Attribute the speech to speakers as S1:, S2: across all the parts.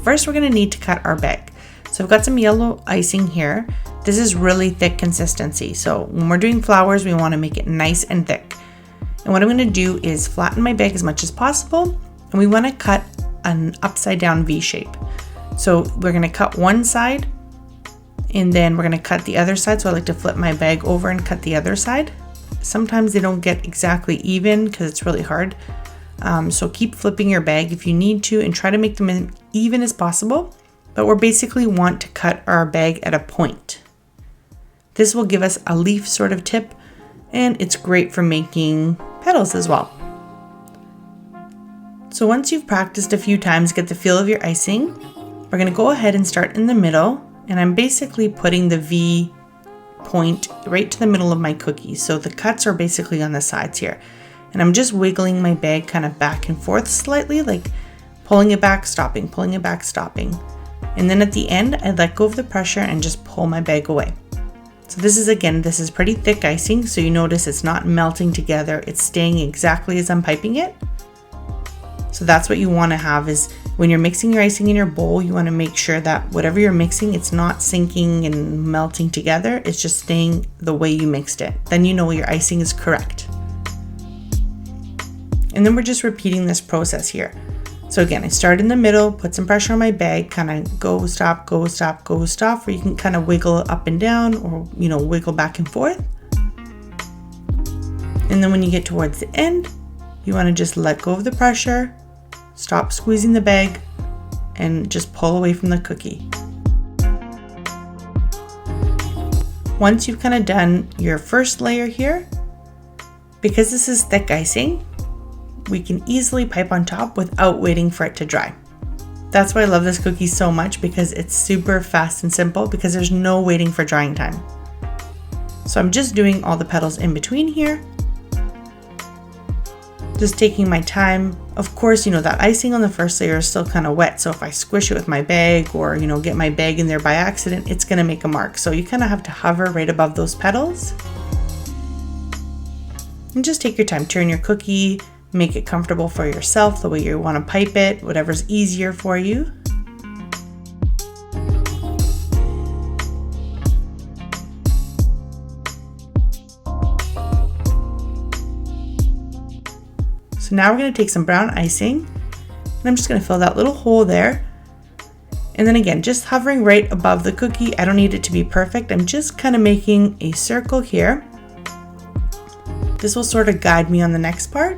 S1: first we're gonna need to cut our bag. So I've got some yellow icing here. This is really thick consistency. So when we're doing flowers, we wanna make it nice and thick. And what I'm gonna do is flatten my bag as much as possible. And we wanna cut an upside down V shape. So we're gonna cut one side and then we're gonna cut the other side. So I like to flip my bag over and cut the other side. Sometimes they don't get exactly even because it's really hard. So keep flipping your bag if you need to and try to make them as even as possible. But we basically want to cut our bag at a point. This will give us a leaf sort of tip, and it's great for making petals as well. So once you've practiced a few times, get the feel of your icing, we're gonna go ahead and start in the middle, and I'm basically putting the V point right to the middle of my cookie. So the cuts are basically on the sides here. And I'm just wiggling my bag kind of back and forth slightly, like pulling it back, stopping, pulling it back, stopping. And then at the end, I let go of the pressure and just pull my bag away. So this is pretty thick icing. So you notice it's not melting together. It's staying exactly as I'm piping it. So that's what you want to have is when you're mixing your icing in your bowl, you want to make sure that whatever you're mixing, it's not sinking and melting together. It's just staying the way you mixed it. Then you know your icing is correct. And then we're just repeating this process here. So again, I start in the middle, put some pressure on my bag, kind of go, stop, go, stop, go, stop, where you can kind of wiggle up and down or, wiggle back and forth. And then when you get towards the end, you want to just let go of the pressure, stop squeezing the bag, and just pull away from the cookie. Once you've kind of done your first layer here, because this is thick icing, we can easily pipe on top without waiting for it to dry. That's why I love this cookie so much, because it's super fast and simple because there's no waiting for drying time. So I'm just doing all the petals in between here. Just taking my time. Of course, that icing on the first layer is still kind of wet. So if I squish it with my bag or, get my bag in there by accident, it's gonna make a mark. So you kind of have to hover right above those petals. And just take your time, turn your cookie, make it comfortable for yourself, the way you want to pipe it, whatever's easier for you. So now we're going to take some brown icing, and I'm just going to fill that little hole there. And then again, just hovering right above the cookie. I don't need it to be perfect. I'm just kind of making a circle here. This will sort of guide me on the next part.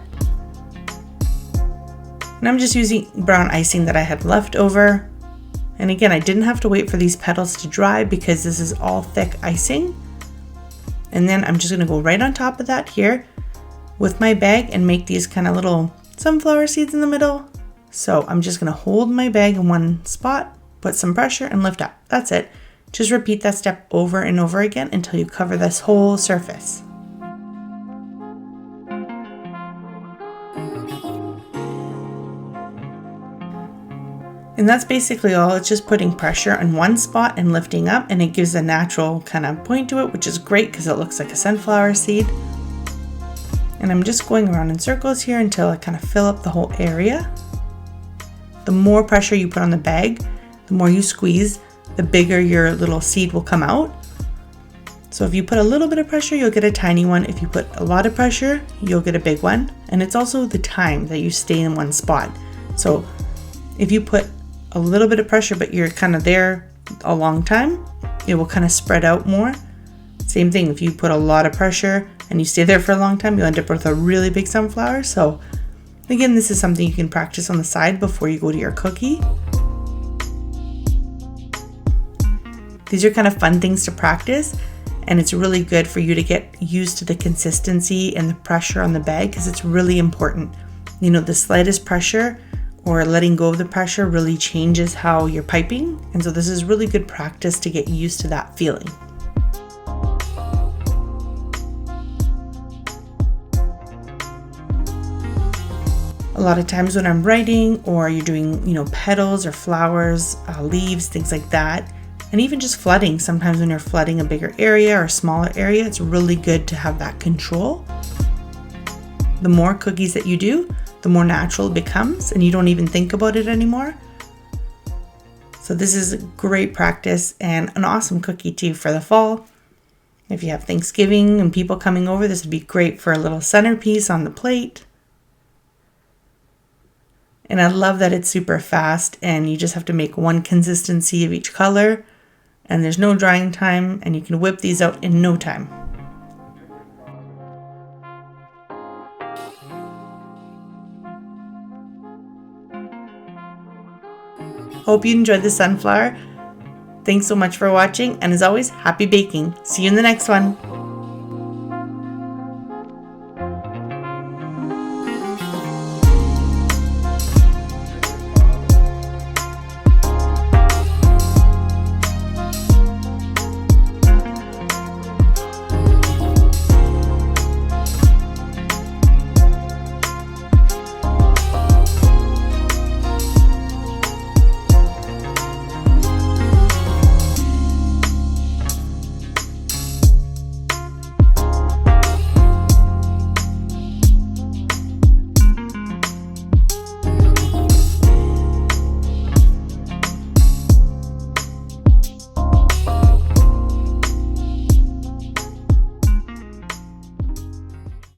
S1: And I'm just using brown icing that I had left over. And again, I didn't have to wait for these petals to dry because this is all thick icing. And then I'm just gonna go right on top of that here with my bag and make these kind of little sunflower seeds in the middle. So I'm just gonna hold my bag in one spot, put some pressure and lift up. That's it. Just repeat that step over and over again until you cover this whole surface. And that's basically all. It's just putting pressure on one spot and lifting up, and it gives a natural kind of point to it, which is great because it looks like a sunflower seed. And I'm just going around in circles here until I kind of fill up the whole area. The more pressure you put on the bag, the more you squeeze, the bigger your little seed will come out. So if you put a little bit of pressure, you'll get a tiny one. If you put a lot of pressure, you'll get a big one. And it's also the time that you stay in one spot. So if you put a little bit of pressure, but you're kind of there a long time, it will kind of spread out more. Same thing, if you put a lot of pressure and you stay there for a long time, you'll end up with a really big sunflower. So again, this is something you can practice on the side before you go to your cookie. These are kind of fun things to practice, and it's really good for you to get used to the consistency and the pressure on the bag because it's really important. The slightest pressure or letting go of the pressure really changes how you're piping. And so this is really good practice to get used to that feeling. A lot of times when I'm writing or you're doing, petals or flowers, leaves, things like that, and even just flooding, sometimes when you're flooding a bigger area or a smaller area, it's really good to have that control. The more cookies that you do, the more natural it becomes and you don't even think about it anymore. So this is great practice and an awesome cookie too for the fall. If you have Thanksgiving and people coming over, this would be great for a little centerpiece on the plate. And I love that it's super fast and you just have to make one consistency of each color and there's no drying time and you can whip these out in no time. Hope you enjoyed the sunflower. Thanks so much for watching, and as always, happy baking. See you in the next one.